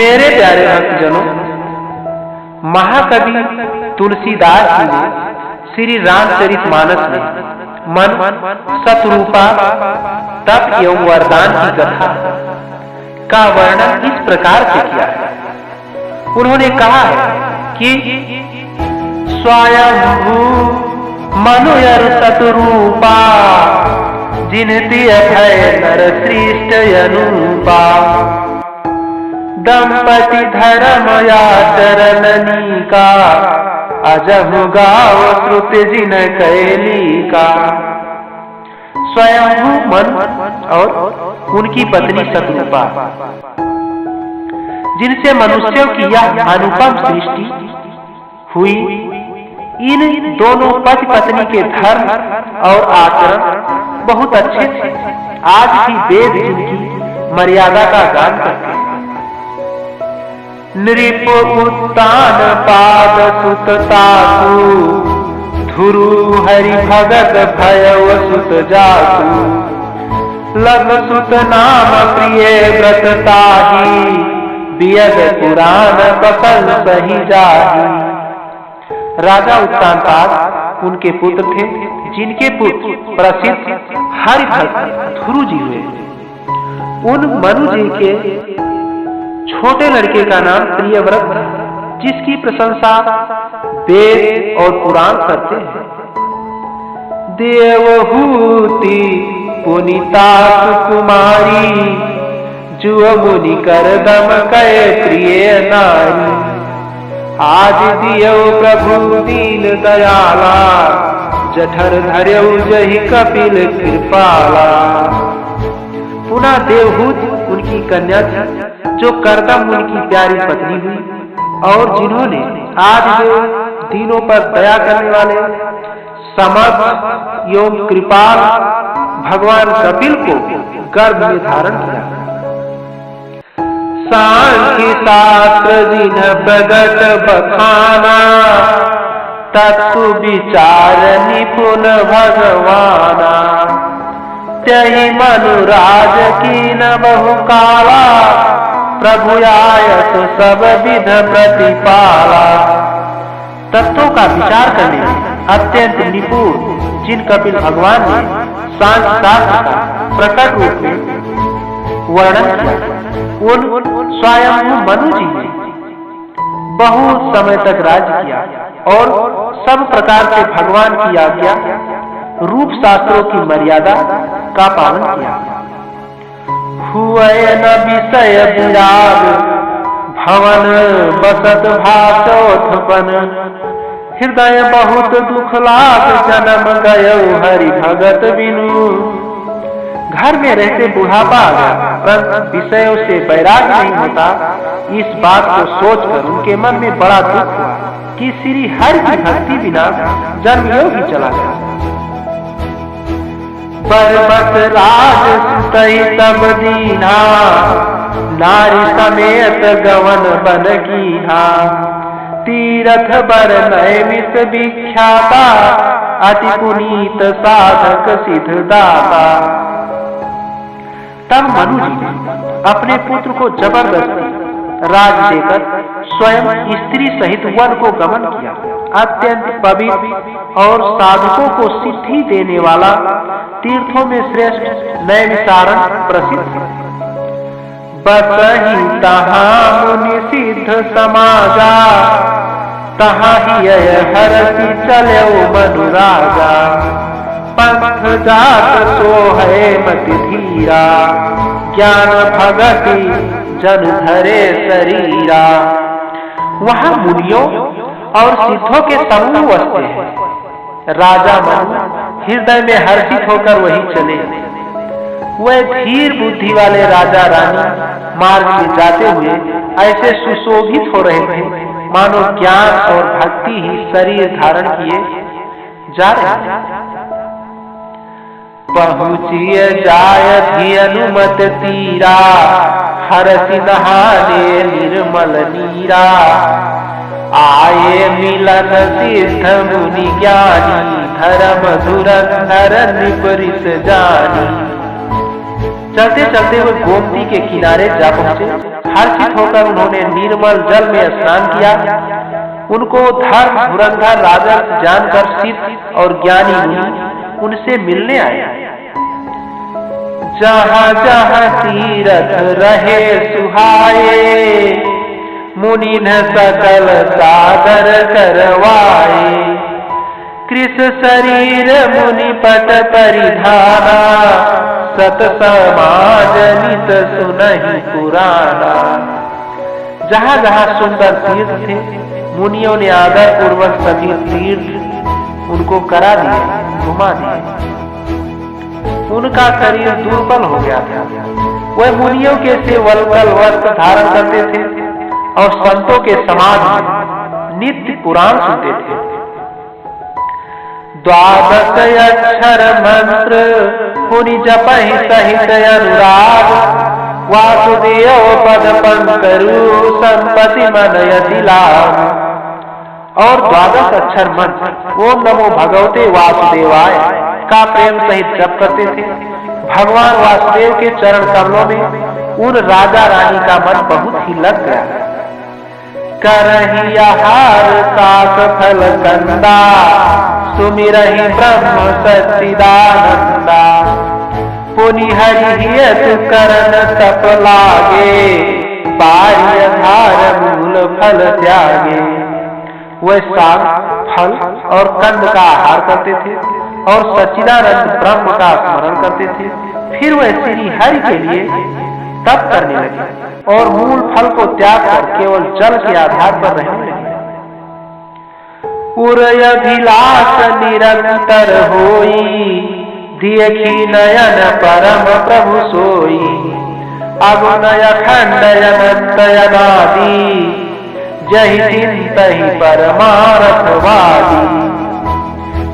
मेरे प्यारे भक्तजनों, महाकवि तुलसीदास जी ने श्री रामचरितमानस में मन, शतरूपा, तप एवं वरदान की कथा का वर्णन इस प्रकार से किया है। उन्होंने कहा है कि स्वयंभू मनुयर शतरूपा जिनती अभय नर श्रेष्ठ अनुपा दंपति धर्मया चरणनी का अजम गाव श्रुत जिन कैली का। स्वयंभू मन और उनकी पत्नी शतरूपा, जिनसे मनुष्यों की यह अनुपम सृष्टि हुई, इन दोनों पति पत्नी के धर्म और आचरण बहुत अच्छे थे। आज भी वेद जिनकी मर्यादा का गान करते हैं। नृप उत्तान पाद सुततासु धुरु हरि भगत भयव सुत जासु लग सुत नाम प्रिय व्रत ताहि बियद पुराण बसल सही जाहि। राजा उत्तानपाद उनके पुत्र थे, जिनके पुत्र प्रसिद्ध हरिभक्त ध्रुव जी हुए। उन मनु जी के छोटे लड़के का नाम प्रियव्रत, जिसकी प्रशंसा वेद और पुराण करते हैं। देवहूति पुनीता सुकुमारी जुव मुनि कर दम कय प्रिय नारी। आज दियो प्रभु दीन दयाला जठर धर्यौ जहि कपिल कृपाला। पुनः देवहूत उनकी कन्या थी, जो करदम उनकी प्यारी पत्नी हुई और जिन्होंने आज जो दीनों पर दया करने वाले समर्थ एवं कृपाल भगवान कपिल को गर्भ में धारण किया। सांख्य शास्त्र जिन प्रगट बखाना तत्व विचार निपुण भगवाना। त्यहि मनुराज की न बहु काला प्रभु आयत सब विध प्रतिपाला। तत्वों का विचार करने में अत्यंत निपुण जिन कपिल भगवान ने सांख्य शास्त्र का प्रकट रूप में वर्णन किया, उन स्वयं मनु जी ने बहुत समय तक राज्य किया और सब प्रकार से भगवान की आज्ञा रूप शास्त्रों की मर्यादा का पालन किया। हुए न विषय विराग भवन बसत भाषोत्पन। हृदय बहुत दुख लाग जन्म गयो हरि भगत बिनु। घर में रहते बुढ़ापा आ गया, परंतु विषयों से वैराग नहीं होता। इस बात को सोचकर उनके मन में बड़ा दुख हुआ कि श्री हरि की भक्ति बिना जन्म योगी चला गया। पर्वत राज सुतई तब दीना नारी समेत गवन बन कीन्हा। तीरथ बर नैमिष विख्याता अति पुनीत साधक सिद्धदाता। तब मनु जी ने अपने पुत्र को जबरदस्ती राज देकर स्वयं स्त्री सहित वन को गमन किया। अत्यंत पवित्र और साधकों को सिद्धि देने वाला तीर्थों में श्रेष्ठ नैमिषारण्य प्रसिद्ध है। बसहि तहाँ मुनि सिद्ध समाजा तहाँ ही हरसी चलो मनु राजा। पंथ जात सोहै मति धीरा ज्ञान भगति जन धरे शरीरा। वहाँ मुनियों और सिद्धों के समूह बसते हैं। राजा मनु हृदय में हर्षित होकर वहीं चले। वह धीर बुद्धि वाले राजा रानी मार्ग में जाते हुए ऐसे सुशोभित हो रहे थे मानो ज्ञान और भक्ति ही शरीर धारण किए जा रहे थे। पहुँचिए जाय भी अनुमत तीरा हरसि नहाने निर्मल नीरा। आये मिलन सिद्ध मुनि ज्ञानी धर्म धुरंधर निपरिस जानी। चलते चलते हुए गोमती के किनारे जा पहुंचे। हर्षित होकर उन्होंने निर्मल जल में स्नान किया। उनको धर्म धुरंधर राजा जानकर सिद्ध और ज्ञानी मुनि उनसे मिलने आए। जहाँ जहाँ तीरथ रहे सुहाए, मुनि न सकल सादर करवाए। कृष शरीर मुनि पट परिधाना, सत समाज नित सुनहि पुराना। जहाँ जहाँ सुंदर तीर्थ थे, मुनियों ने आदर पूर्वक सभी तीर्थ उनको करा दिए, घुमा दिए। उनका शरीर दुर्बल हो गया था। वह मुनियों के से वल्कल वस्त्र धारण करते थे और संतों के समाज में नित्य पुराण सुनते थे। द्वादश अक्षर मंत्र पुनि जपहि सहित अनुराग, वासुदेव पद पंकरु संपत्ति मनयति लाभ। और द्वादश अक्षर मंत्र ओम नमो भगवते वासुदेवाय का प्रेम सहित जप करते थे। भगवान वासुदेव के चरण कमलों में उन राजा रानी का मन बहुत ही लग गया। करहि आहार सास फल कंदा, सुमिरहि ब्रह्म सच्चिदानंदा। पुनि हरिहियत करण तप लागे, बाह्य धार मूल फल त्यागे। वह साग फल और कंद का आहार करते थे और सच्चिदानंद ब्रह्म का स्मरण करते थे। फिर वह श्री हरि के लिए तप करने लगे और मूल फल को त्याग कर केवल जल के आधार पर रहने लगे। उरयभिलाष निरंतर होई, देखी नयन परम प्रभु सोई। अगुनय खंड अनंत अनादि, जहि चिंतहि परमार्थवादी।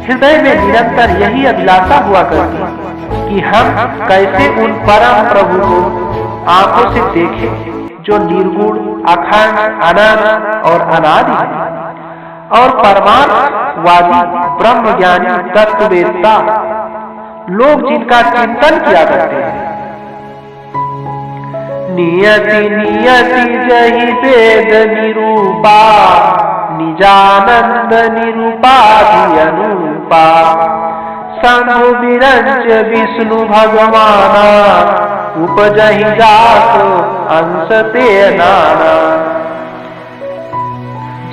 हृदय में निरंतर यही अभिलाषा हुआ करती कि हम कैसे उन परम प्रभु को आंखों से देखें जो निर्गुण, अखंड, अनंत और अनादि है और परमार्थवादी ब्रह्म ज्ञानी तत्ववेत्ता लोग जिनका चिंतन किया करते हैं। नियति नियति जहि वेद निरूपा, निजानंद निरूपाधि अनुपा। शंभु विरंच विष्णु भगवाना, उपजहि जात अंश ते नाना।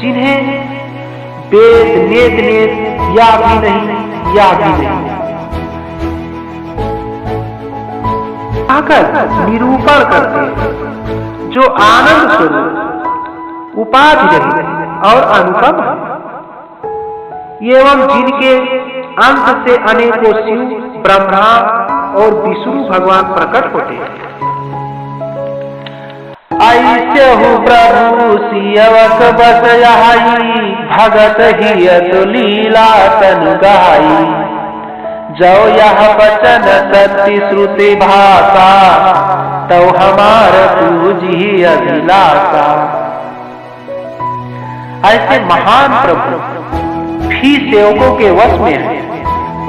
जिन्हें वेद नेत नेत या भी नहीं या भी नहीं आकर निरूपण करते, जो आनंद स्वरूप उपाधि रहित और अनुपम है, एवं जिनके अंत से अनेकों शिव, ब्रह्मा और विष्णु भगवान प्रकट होते हैं। ऐसे हो प्रभु सियवक बस यहाई, भगत ही लीला तनु गाई। जो यह वचन सत्य श्रुति भाषा, तो हमार पूजी अभिलाषा। ऐसे महान प्रभु भी सेवकों के वश में है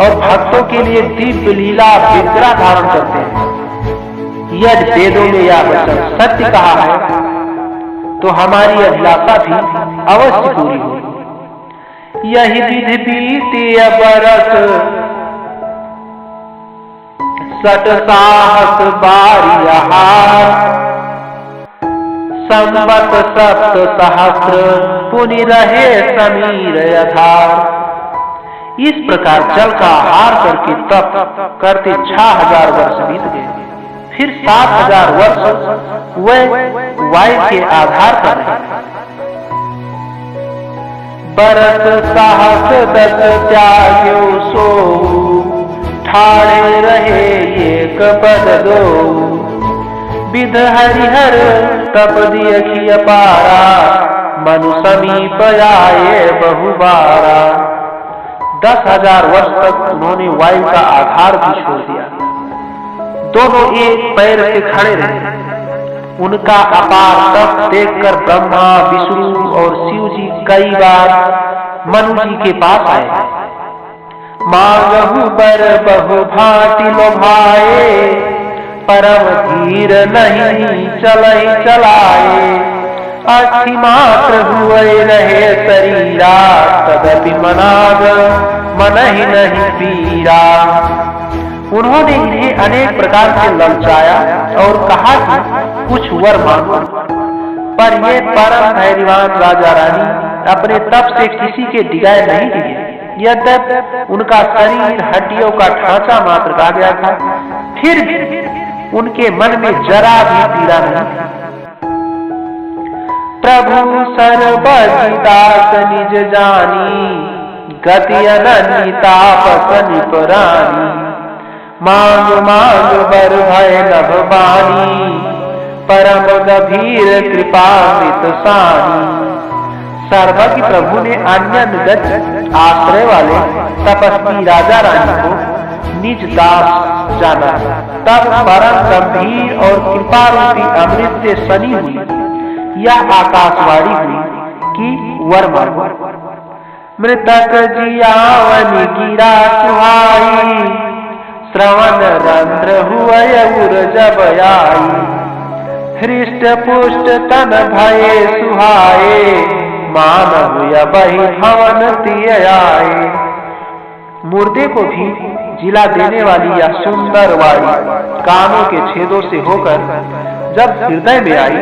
और भक्तों के लिए दिव्य लीला विग्रह धारण करते हैं। यदि वेदों में यह वचन सत्य कहा है तो हमारी अभिलाषा भी अवश्य पूरी होगी। यही विधि बीती बरस, सट साहस बारियाहार। संवत सप्त सहस्र पुनि रहे समीर यथार। इस प्रकार जल का आहार करके तप करते 6000 वर्ष बीत गए। फिर 7000 वर्ष वह वायु के आधार पर रहे। बरस साहस दस त्याग्यो सो, ठाड़े रहे एक पद दो। विध हरिहर तप दियखि अपारा, मनु समीप आए बहुबारा। 10,000 वर्ष तक उन्होंने वायु का आधार भी छोड़ दिया। दोनों एक पैर से खड़े रहे। उनका अपार तप देखकर ब्रह्मा, विष्णु और शिव जी कई बार मनु जी के पास आए। मांगहु बर बहु भांति लोभाए, परम धीर नहीं चलई चलाए, अस्थि मात्र हुए रहे शरीरा, तदपि मनाग मन ही नहीं पीरा। उन्होंने इन्हें अनेक प्रकार से ललचाया और कहा कि कुछ वर मांगो, पर ये परम धैर्यवान राजा रानी अपने तप से किसी के डिगाए नहीं दिए। यद्यपि उनका शरीर हड्डियों का ढांचा मात्र का गया था, फिर भी उनके मन में जरा भी पीड़ा नहीं थी। प्रभु सर्वजिदास निज जानी, गति अनन्यताप निपरानी, मांग मांग बर भय नभ बानी, परम गंभीर कृपा सानी। सर्वज्ञ प्रभु ने अन्य आश्रय वाले तपस्वी राजा रानी को निज दास जाना, तब परम गंभीर और कृपा रूपी अमृत से सनी हुई यह आकाशवाणी हुई कि वर मांगो। मृतक जियावन गिरा सुहाई, श्रवण रंध्र हुए उर जब आई, हृष्ट पुष्ट तन भये सुहाए, मानव या बही हवन तिय आए। मुर्दे को भी जिला देने वाली यह सुंदर वाणी कानों के छेदों से होकर जब हृदय में आई,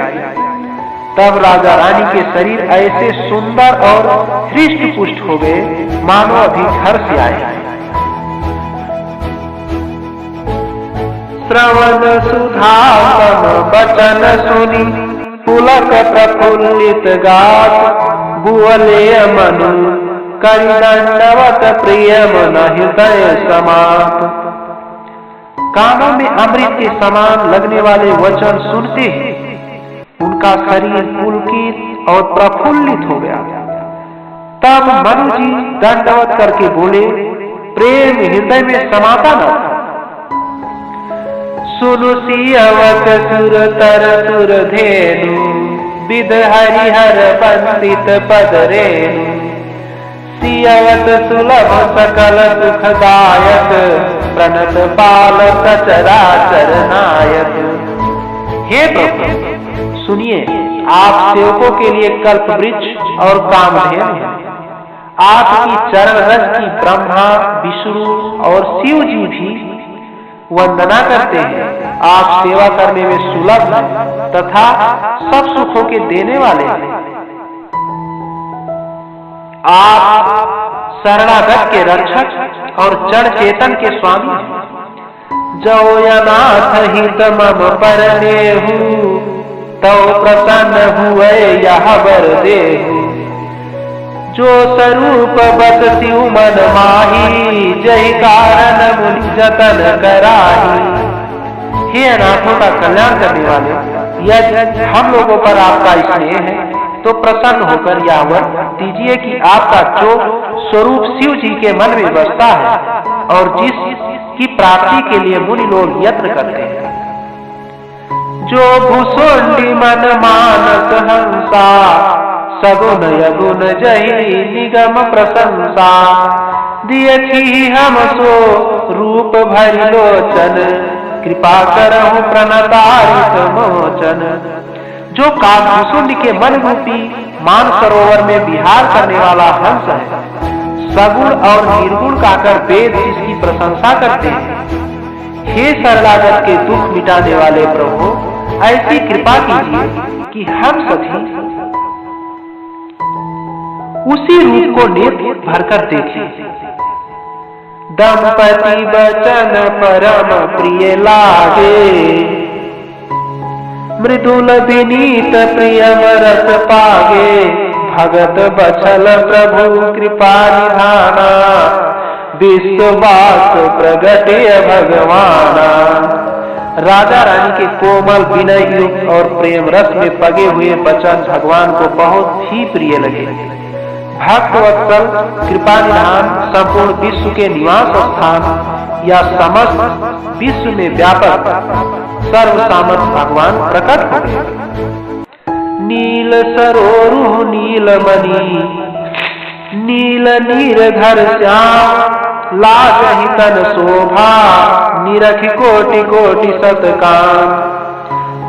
तब राजा रानी के शरीर ऐसे सुंदर और हृष्ट पुष्ट हो गए मानो अभी घर से आए। श्रवण सुधा बचन सुनी, पुलक प्रफुल्लित गात, बुअले मनु करि दंडवत प्रिय मन हृदय समात। कानों में अमृत के समान लगने वाले वचन सुनते ही उनका शरीर पुलकित और प्रफुल्लित हो गया। तब मनु जी दंडवत करके बोले, प्रेम हृदय में समाता न था। सुनु सियवत सुर तर सुर धेनु, विद हरिहर वंदित पद रेणु, सियवत सुलभ सकल सुखदायक, प्रणत पाल सचराचर नायक। हे प्रभु सुनिए, आप सेवकों के लिए कल्प वृक्ष और कामधेनु है। आपकी चरण रज की ब्रह्मा विष्णु और शिव जी भी वंदना करते हैं। आप सेवा करने में सुलभ हैं तथा सब सुखों के देने वाले हैं। आप शरणागत के रक्षक और जड़ चेतन के स्वामी हैं। जो यनाथ हित मम परनेहु, तो प्रसन्न हुए यह वर देहु। जो स्वरूप बसति मन माही, जय कारण मुनि जतन कराही। हे अनाथों का कल्याण करने वाले, यदि हम लोगों पर आपका स्नेह है तो प्रसन्न होकर यह वर दीजिए कि आपका जो स्वरूप शिव जी के मन में बसता है और जिसकी प्राप्ति के लिए मुनि लोग यत्न करते हैं। जो भूसुंडी मन मानस हंसा, सगुन यगुण जहि निगम प्रशंसा। दियछि हम सो रूप भरि लोचन, कृपा करहु प्रणतारित मोचन। जो काकभूषुंड के मन रूपी मान सरोवर में विहार करने वाला हंस है, सगुण और निर्गुण गाकर वेद जिसकी प्रशंसा करते हैं। हे शरणागत के दुख मिटाने वाले प्रभु, ऐसी कृपा कीजिए कि हम सभी उसी रूप को नेत्र भरकर देखें। दंपति बचन परम प्रिय लागे, मृदुल विनीत प्रियम रस पागे। भगत बछल प्रभु कृपा निधाना, विश्ववास प्रगटे भगवाना। राजा रानी के कोमल विनय युक्त और प्रेम रस में पगे हुए वचन भगवान को बहुत ही प्रिय लगे। भक्त वत्सल कृपा निधान संपूर्ण विश्व के निवास स्थान या समस्त विश्व में व्यापक सर्व सामर्थ भगवान प्रकट हो गए। नील सरोरु नीलमणि, नील नीरधर श्याम, लागहि तन शोभा, निरखि कोटि कोटि सतकाम।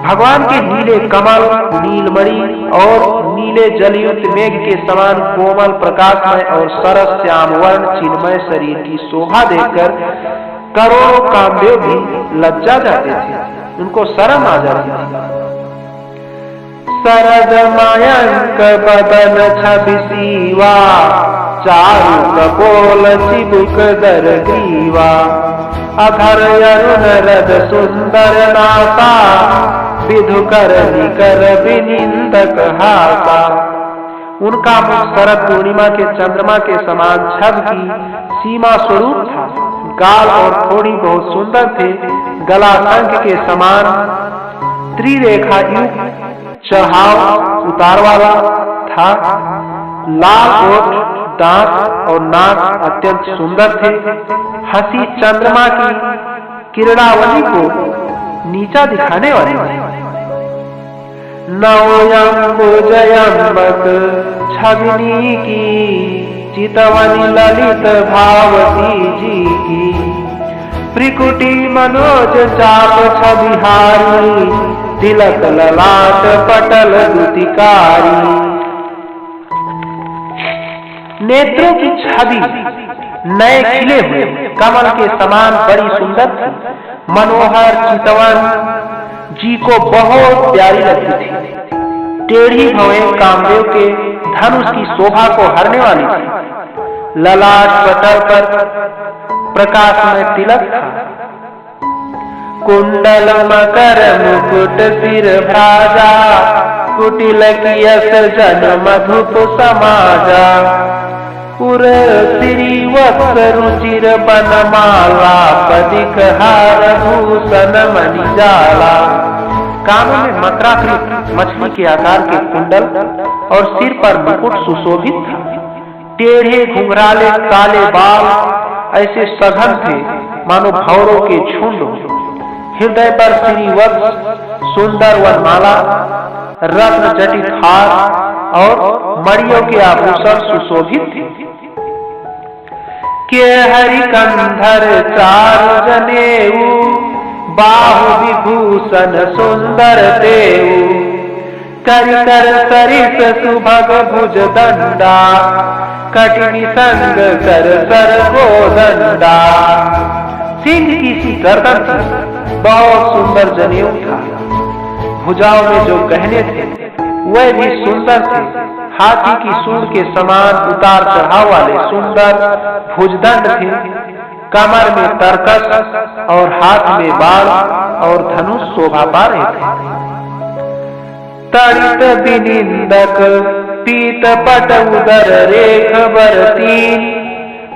भगवान के नीले कमल, नीलमणि और नीले जलयुक्त मेघ के समान कोमल, प्रकाशमय और सरस श्याम वर्ण चिन्मय शरीर की शोभा देखकर करोड़ों कामदेव भी लज्जा जाते थे, उनको शर्म आ जाती थी। सरद मयंक बदन छवि सीवा, चारु कपोल चिबुक दर ग्रीवा। अधर अरुण रद सुंदर नासा, विधु कर निकर विनिंदक हासा। उनका मुख शरद पूर्णिमा के चंद्रमा के समान छवि की सीमा स्वरूप था। गाल और थोड़ी बहुत सुंदर थे। गला शंख के समान त्रिरेखा युक्त चढ़ाव उतार वाला था। लाल ओठ, दांत और नाक अत्यंत सुंदर थे। हंसी चंद्रमा की किरणावली को नीचा दिखाने वाली थी। नवयंबुजयंबक छविनी की, चितवनी ललित भावती जी की। त्रिकुटी मनोज चाप छविहारी, तिलक ललाट पटल दुतिकारी। नेत्रों की छवि नए खिले हुए कमल के समान बड़ी सुंदर थी। मनोहर चितवन जी को बहुत प्यारी लगती थी। टेढ़ी भवें कामदेव के धनुष की शोभा को हरने वाली थी। ललाट पटल पर प्रकाश में तिलक था। कुंडल मकर मुकुट सिर भ्राजा, कुटिल यश जन मधुप समाजा। पुर श्री वत्स रुचिर बनमाला, पदिक हार भूषण मणिजाला। कानों में मकराकृत मछली के आकार के कुंडल और सिर पर मुकुट सुशोभित था। टेढ़े घुंघराले काले बाल ऐसे सघन थे मानो भौरों के झुंड। हृदय पर श्रीवत्स सुंदर वनमाला, रत्न जटित हार और मणियों के आभूषण सुशोभित थे। के हरि कंधर चारु जनेऊ, बाहु विभूषण सुंदर देऊ। कर कर सरिस सुभग भुज दंडा, कटिनी संग कर सर को दंडा। सिंह की सी गर्दन थी, बहुत सुंदर जनेऊ था। भुजाओं में जो गहने थे वह भी सुंदर थे। हाथी की सूंड के समान उतार चढ़ाव वाले सुंदर भुजदंड थे। कमर में तरकस और हाथ में बाण और धनुष शोभा पा रहे थे। तड़ित विनिंदक पीत पट उदर रेख बरतीन,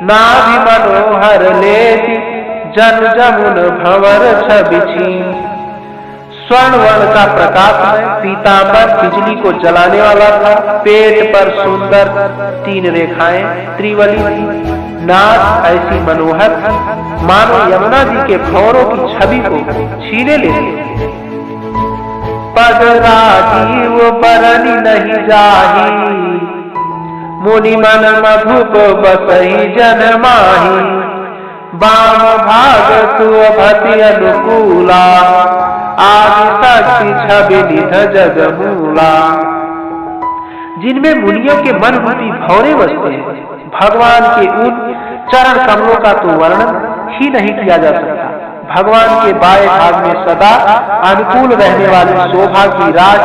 नाभि मनोहर लेति जन जमुन भंवर छवि छीन। स्वर्ण वर्ण का प्रकाश में पीतांबर बिजली को जलाने वाला था। पेट पर सुंदर 3 रेखाएं त्रिवली थी। नाक ऐसी मनोहर थी मानो यमुना जी के भंवरों की छवि को छीने लेती। पग राजीव बरनी नहीं जाही, मुनि मन मधुप बसही जन माही। बाम भाग सुभति अनुकूला, आदि शक्ति छवि निध जगमूला। जिनमें मुनियों के मन रूपी भंवरे बसते हैं। भगवान के उन चरण कमलों का तो वर्णन ही नहीं किया जा सकता। भगवान के बाएं भाग में सदा अनुकूल रहने वाली शोभा की राज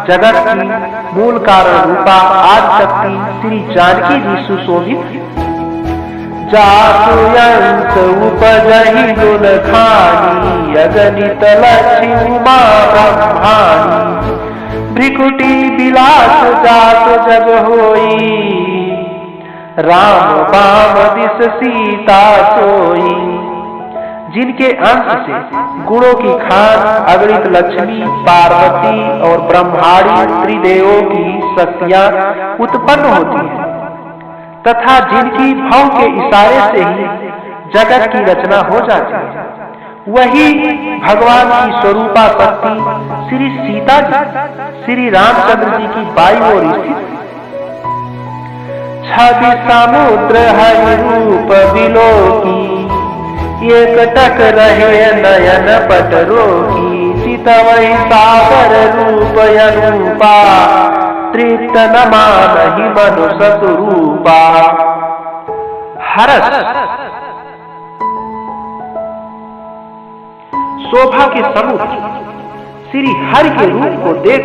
जगत की मूल कारण रूपा आदि शक्ति श्री जानकी जी सुशोभित। जातु यंस उपजहि गुण खानी, अगणित लक्ष्मी उमा ब्रह्मानी। भ्रिकुटी विलास जात जग होई, राम बाम दिस सीता सोई। जिनके अंश से गुणों की खान अगणित लक्ष्मी, पार्वती और ब्रह्माणी त्रिदेवों की शक्तियां उत्पन्न होती हैं तथा जिनकी भव के इशारे से ही जगत की रचना हो जाती है, वही भगवान की स्वरूपा शक्ति श्री सीता जी श्री रामचंद्र जी की बाईं ओर स्थित। छवि समुद्र हरि रूप बिलोकी, एक टक रहे नयन पट रोकी, चितवहि सागर रूप अनुपा, तृप्त न मानहि मनु सतरूपा। हरस शोभा के समुद्र श्री हरि के रूप को देख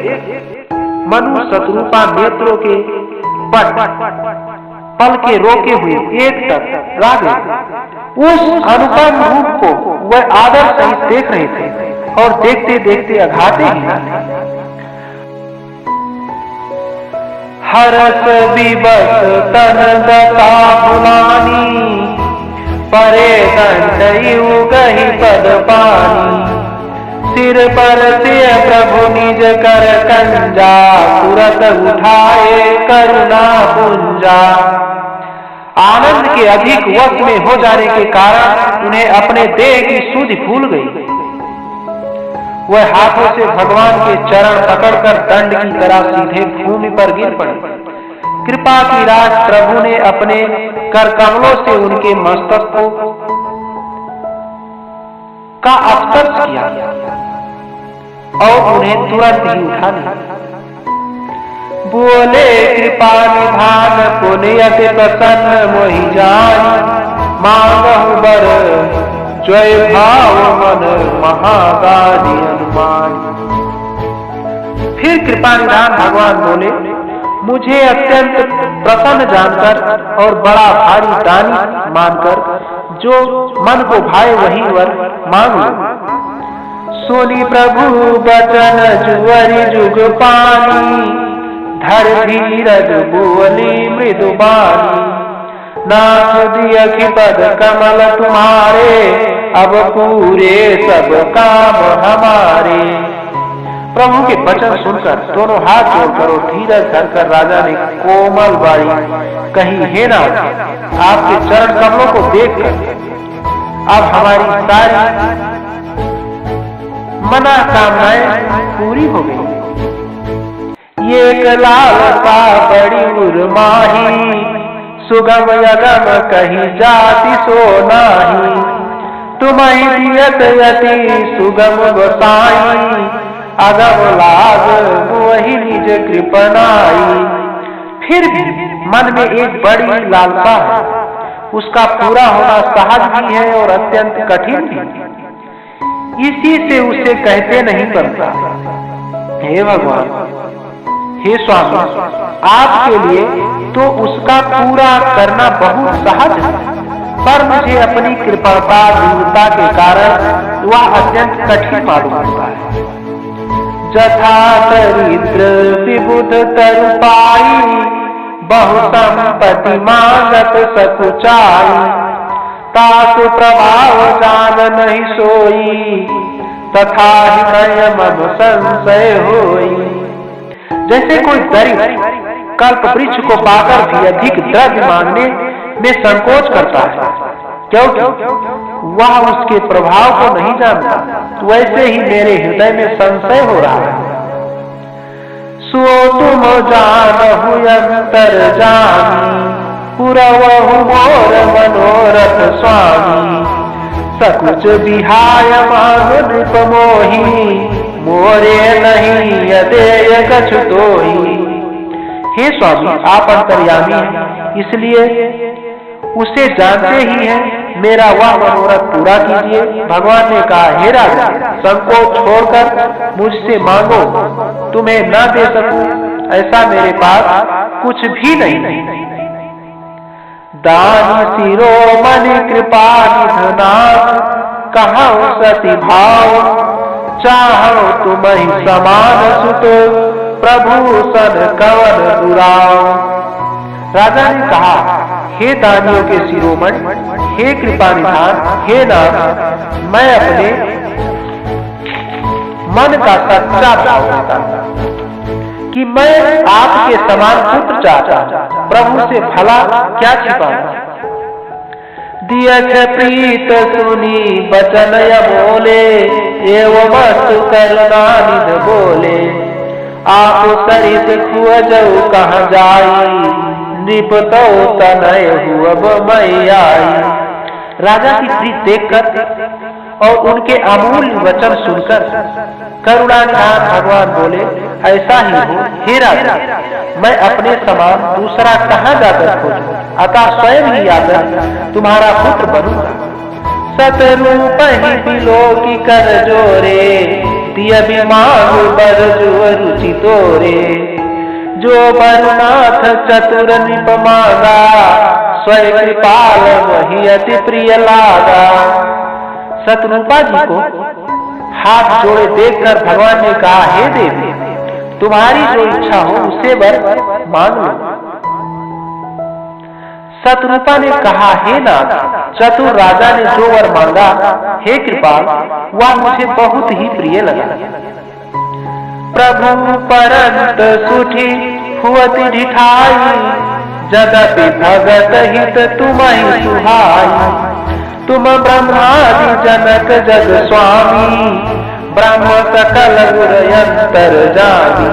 मनु सतरूपा नेत्रों के पट पल के रोके हुए एक तक रह गए। उस अनुपम रूप को वह आदर सहित देख रहे थे और देखते देखते अघाते ही न थे। हरस विवश तन दता भुलानी, परे दंड उगहि पद पानी, सिर पर से प्रभु निज कर कंजा, तुरत उठाए करुणा पुंजा। आनंद के अधिक वश में हो जाने के कारण उन्हें अपने देह की सुधि भूल गई। वह हाथों से भगवान के चरण पकड़कर दंड की तरह सीधे भूमि पर गिर पड़े। कृपा की राज प्रभु ने अपने कर कमलों से उनके मस्तक को का स्पर्श किया और उन्हें तुरंत ही उठा लिया। बोले कृपा निधान पुनियत प्रसन्न मोहि जान, मांगहु बर जय भाव मन महादानी हनुमान। फिर कृपा निधान भगवान बोले, मुझे अत्यंत प्रसन्न जानकर और बड़ा भारी दानी मानकर जो मन को भाए वही वर मांग लो। सुनी प्रभु बचन जुअरि जुग पानी, धर धीरज बोली मृदुबानी, नाथ दियखि पद कमल तुम्हारे, अब पूरे सब काम हमारे। प्रभु के वचन सुनकर दोनों हाथ जोड़कर और धीरज धरकर राजा ने कोमल बाई कही, हे नाथ, आपके चरण कमलों को देखकर अब हमारी सारी मना कामनाएं पूरी हो गई। ये लालसा बड़ी उर्माही, सुगम यगम कही जाति सो नाही, तुम्हि दियत यति सुगम गोसाई, अगम लाग वही निज कृपनाई। फिर भी मन में एक बड़ी लालसा है, उसका पूरा होना सहज भी है और अत्यंत कठिन भी। इसी से उसे कहते नहीं बनता। हे भगवान, हे स्वामी, आपके लिए तो उसका पूरा करना बहुत सहज है, पर मुझे अपनी कृपाता दीनता के कारण वह अत्यंत कठिन मालूम होता है। जथा दरिद्र विबुध तरुपाई, बहु संपत्ति मांगत सकुचाई, तासु प्रभाव जान नहीं सोई, तथा हृदय मम संशय होई। जैसे कोई दरिद्र कल्प वृक्ष को पाकर भी अधिक द्रव्य मांगने में संकोच करता है, क्योंकि वह उसके प्रभाव को नहीं जानता, वैसे ही मेरे हृदय में संशय हो रहा है। सो तुम जानहु अंतर जानी, पुरवहु मोर मनोरथ स्वामी, सकुच बिहाय मानु नृप मोही, मोरे नहीं यदेय कछु तोही। हे स्वामी, आप अंतर्यामी हैं, इसलिए उसे जानते ही हैं, मेरा वह मनोरथ पूरा कीजिए। भगवान ने कहा, हे राजा, संकोच छोड़कर मुझसे मांगो, तुम्हें न दे सकूं ऐसा मेरे पास कुछ भी नहीं। दानी शिरोमणि कृपा निधनाथ, कहूँ सति भाव, चाहो तुम्हि समान सुत, प्रभु सन कवन दुराव। राजा ने कहा, हे दानियों के शिरोमणि, हे कृपा निधान, हे नाथ, मैं अपने मन का सच्चा भाव देता हूं कि मैं आपके समान पुत्र चाहता हूं। प्रभु से भला क्या छिपाना। दियछ प्रीत सुनी बचन बोले, एवं वस्तु करुणा निध बोले, आप सरित खुअजऊ कहाँ जाई, नृपतो तनय अब मैं आई। राजा की प्रीत देखकर और उनके अमूल्य वचन सुनकर करुणानिधान भगवान बोले, ऐसा ही हो हे राजा, मैं अपने समान दूसरा कहाँ जाकर खोजूं, अतः स्वयं ही आकर तुम्हारा पुत्र बनूंगा। सतरूप ही बिलोकी कर जोरे, दिय विमान बर जो रुचि तोरे। जो बरनाथ चतुर निप मांगा, स्वयं कृपाल वही अति प्रिय लागा। सतरूपा जी को हाथ जोड़े देखकर भगवान ने कहा, हे देवी, तुम्हारी जो इच्छा हो उसे वर मांग लो। सतरूपा ने कहा, हे नाथ, चतुर राजा ने जो वर मांगा, हे कृपाल, वह मुझे बहुत ही प्रिय लगा। प्रभु परंत सुठी हुअति ढिठाई, जगति भगत हित तुम्हि सुहाई। तुम ब्रह्मादि जनक जग स्वामी, ब्रह्म सकल गुर अंतर जानी।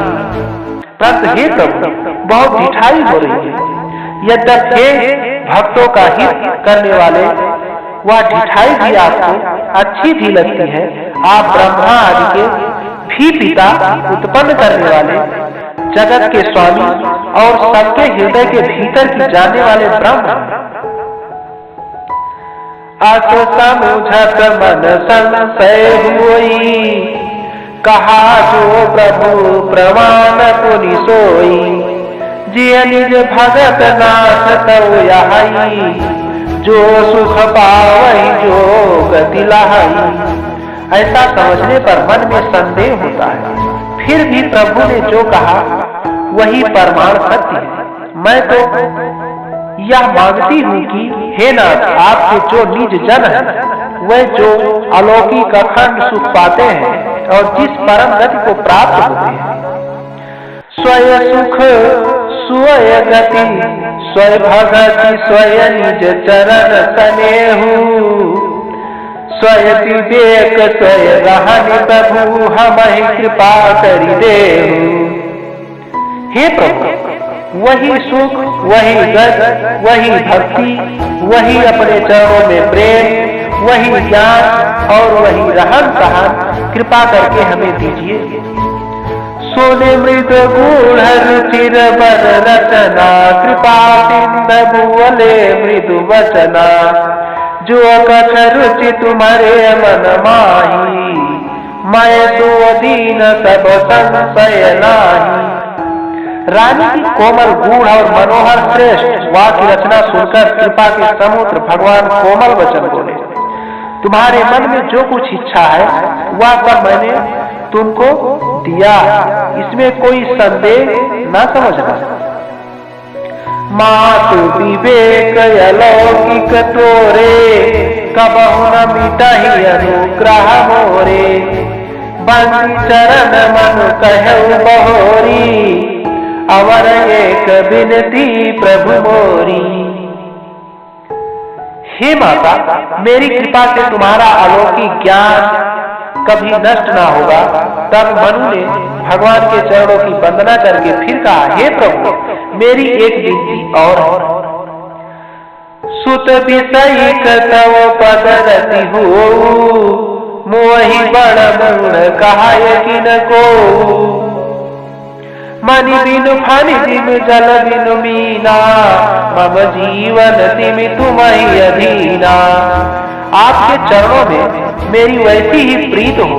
तब हे प्रभु, बहुत ढिठाई हो रही है। यद्यपि हे भक्तों का हित करने वाले, वह ढिठाई भी आपको अच्छी भी लगती है। आप ब्रह्मा आदि के भी पिता, उत्पन्न करने वाले, जगत के स्वामी और सबके हृदय के भीतर की जाने वाले ब्रह्म। अस समुझत मन संशय हुई, कहा जो प्रभु प्रमाण पुनि सोई। जिय निज भगत नाथ तव यहाई, जो सुख पावई जो गति लहाई। ऐसा समझने पर मन में संदेह होता है, फिर भी प्रभु ने जो कहा वही परमाण सत्य है। मैं तो यह मांगती हूँ कि हे नाथ, आपके जो निज जन है, वह जो अलौकिक अखंड सुख पाते हैं और जिस परम गति को प्राप्त होते हैं, स्वयं सुख स्वय गति स्वय भगति स्वय निज चरण स्नेहु। स्वय विवेक स्वय रहनि प्रभु हमहि कृपा करि देहु। हे प्रभु, वही सुख, वही गति, वही भक्ति, वही अपने चरणों में प्रेम, वही ज्ञान और वही रहन सहन कृपा करके हमें दीजिए। सोने मृद गूढ़ रुचिर बर रचना, कृपा सिंधु बोले मृदु वचना। जो कछ रुचि तुम्हारे मन माही, मैं तो दीन सब संशय नाही। रानी की कोमल गूढ़ और मनोहर श्रेष्ठ वाक्य रचना सुनकर कृपा के समुद्र भगवान कोमल वचन बोले, तुम्हारे मन में जो कुछ इच्छा है वह सब मैंने तुमको दिया, इसमें कोई संदेह न समझना। मातु विवेक अलौकिक तोरे, कबहु न मिटहि अनुग्रह मोरे। बंसी चरण मन कहु बहोरी, अवर एक बिनती प्रभु मोरी। हे माता, मेरी कृपा से तुम्हारा अलौकिक ज्ञान कभी नष्ट ना होगा। तब मनु ने भगवान के चरणों की वंदना करके फिर कहा, हे प्रभु, मेरी एक विनती और है। सुत विषय तव पद रति हो, मोहि बड़ मूढ़ कहाय किन को। मणि बिनु फणि बिनु जल बिनु मीना, मम जीवन तिमि तुम्हि अधीना। आपके चरणों में मेरी वैसी ही प्रीत हो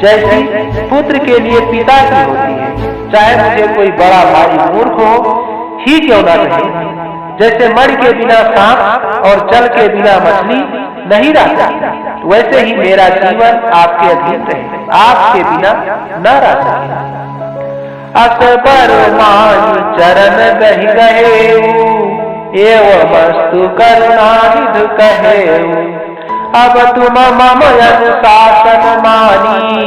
जैसी पुत्र के लिए पिता की होती है। चाहे मुझे कोई बड़ा भारी मूर्ख हो ही क्यों न रहे। जैसे मणि के बिना सांप और जल के बिना मछली नहीं रहता, वैसे ही मेरा जीवन आपके अधीन रहे, आपके बिना न रह सके। असबर मान चरण गहि गहेऊ, एवं वस्तु करुणानिधि कहेऊ। अब तुम मम अनुशासन मानी,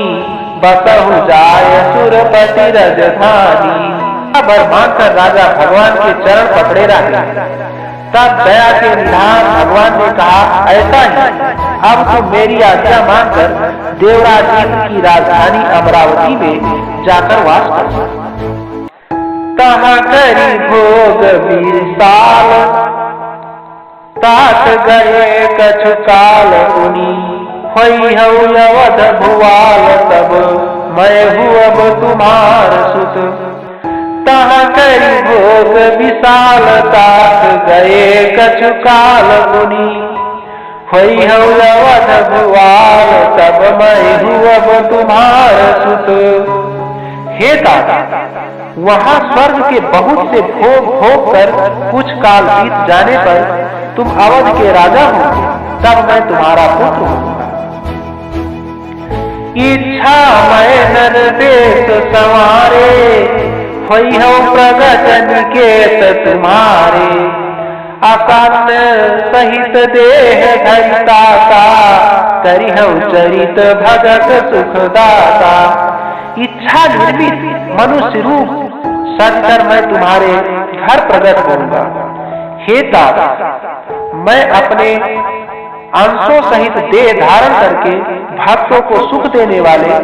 बसहु जाय सुरपति रजधानी। बर मानकर राजा भगवान के चरण पकड़े रहे। तब दया के निधान भगवान ने कहा, ऐसा ही अब तुम मेरी आज्ञा मानकर देवराज इंद्र की राजधानी अमरावती में जाकर वास कर। तहाँ करी भोग विशाल, तात गए कछु काल पुनि, होई हऊ अवध भुआल तब, मैं हूँ अब तुम्हार सुत। तहाँ करी भोग विशाल, तात गए कछु काल पुनि, होई हऊ अवध भुआल तब, मैं हूँ अब तुम्हार सुत। हे दादा, वहाँ स्वर्ग के बहुत से भोग भोग कर कुछ काल बीत जाने पर तुम अवध के राजा हो, तब मैं तुम्हारा पुत्र होऊंगा। इच्छा मैं नर देश संवारे, होई हो प्रगट निकेत तुम्हारे। आकान सहित देह धरिता का, करी हो चरित भगत सुखदाता। इच्छा निर्मित मनुष्य रूप सजकर मैं तुम्हारे घर प्रकट होऊंगा। हे दादा, मैं अपने अंशों सहित देह धारण करके भक्तों को सुख देने वाले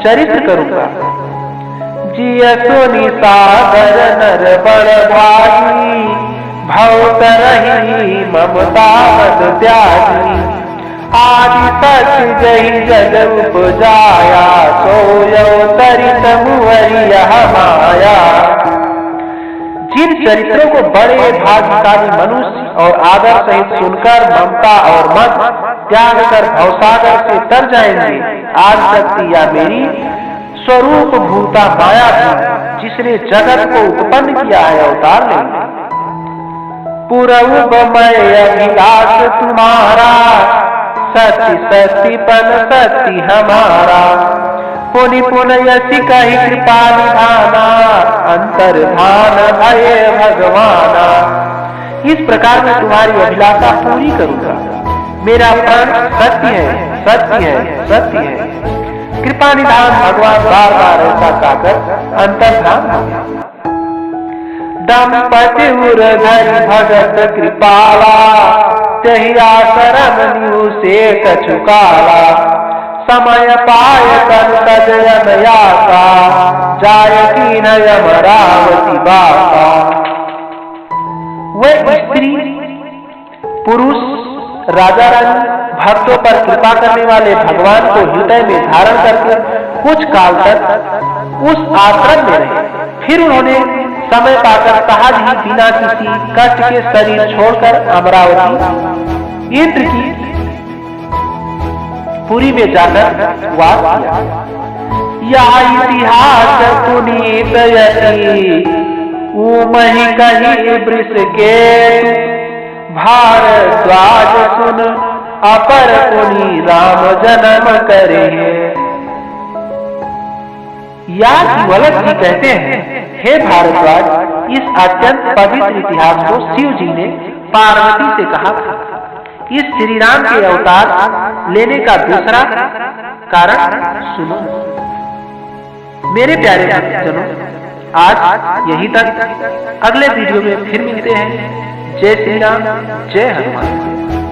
चरित्र करूंगा। जिय सुनि सागर नर बड़ भागी, भव करहि ममता मद त्यागी। आदि सच जहि जग उपजाया, सोयो तरित मुहरिया माया। जिन चरित्रों को बड़े भाग्यशाली मनुष्य और आदर सहित सुनकर ममता और मद त्याग कर भवसागर से तर जाएंगे, आज शक्ति या मेरी स्वरूप भूता माया भी, जिसने जगत को उत्पन्न किया है, अवतार लेंगे। पूर्व मैं अभिलाष तुम्हारा, सती सती पन सती हमारा। पुनि पुन यसी कही कृपा निधाना, अंतर्धान भये भगवाना। इस प्रकार मैं तुम्हारी अभिलाषा पूरी करूंगा। मेरा प्राण सत्य है, सत्य है, सत्य है। कृपा निधान भगवान बार बार ऐसा कहकर अंतर्धान हो गया। दंपति उर धरि भगत कृपाला, तहि आश्रम न्यू से कछु काला। समय पाय तन तजन यासा, जाय कीन अमरावती बासा। वह स्त्री पुरुष राजा रानी भक्तों पर कृपा करने वाले भगवान को हृदय में धारण करके कुछ काल तक उस आश्रम में रहे। फिर उन्होंने समय पाकर सहज ही बिना किसी कष्ट के शरीर छोड़कर अमरावती इंद्र की पुरी में जाकर वास किया। यह इतिहास पुनीत यति, उमहि कही वृष के। भारद्वाज सुन अपर पुनि, राम जन्म करे। या वलक जी कहते हैं, हे भारद्वाज, इस अत्यंत पवित्र इतिहास को शिव जी ने पार्वती से कहा था। इस श्री राम के अवतार लेने का दूसरा कारण सुनो। मेरे प्यारे भक्तजनों, आज यहीं तक। अगले वीडियो में फिर मिलते हैं। जय श्री राम, जय हनुमान।